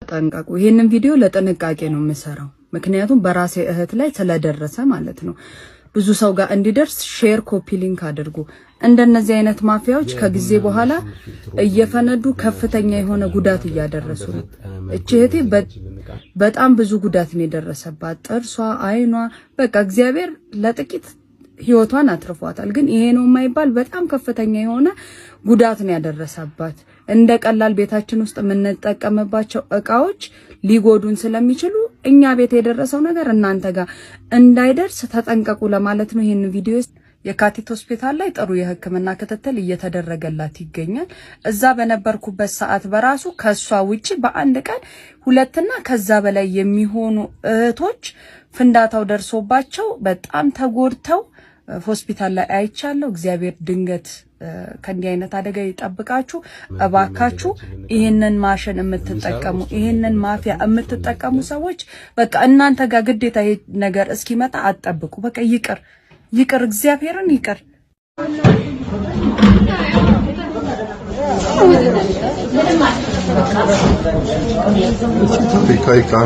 ተጠንቀቁ ይሄንን ቪዲዮ ለጥንቃቄ ነው የምሰራው ምክንያቱም በራሴ እህት ላይ ስለደረሰ ማለት ነው ብዙ ሰው ጋር እንዲደርስ ሼር ኮፒ ሊንክ አድርጉ እንደነዚህ አይነት ማፊያዎች ከጊዜ በኋላ እየፈነዱ ከፍተኛ የሆነ ጉዳት ያደረሱ ነው እቺ በጣም ብዙ ጉዳት ነው የደረሰባት ጥርሷ አይኗ በቃ እግዚአብሔር ለጥቂት ህይወቷን አትርፏታል ግን ይሄ ነው የማይባል በጣም ከፍተኛ የሆነ ጉዳት ነው ያደረሰባት እንደ ቀላል ቤታችን ውስጥ የምንጠቀምባቸው እቃዎች ሊጎዱን ስለሚችሉ እኛ ቤት የደረሰው ነገር እናንተ ጋር እንዳይደርስ ተጠንቀቁ ለማለት ነው ይሄን ቪዲዮ የካቲት ሆስፒታል ላይ ጥሩ የህክምና ክትትል እየተደረገላት ይገኛል እዛ በነበርኩበት ሰዓት በራሱ ከሷ ውጪ በአንድ ቀን ሁለትና ከዛ በላይ የሚሆኑ እህቶች ፍንዳታው ደርሶባቸው በጣም ተጎድተው ሆስፒታል ላይ አይቻለው እግዚአብሔር ድንገት ከእንዲህ አይነት አደጋ ይጠብቃችሁ እባካችሁ ይሄንን ማሽን የምትጠቀሙ ይሄንን ማፊያ የምትጠቀሙ ሰዎች በቃ እናንተ ጋር ግዴታ ነገር እስኪመጣ አትጠብቁ በቃ ይቅር እግዚአብሔርን ይቅር Afrika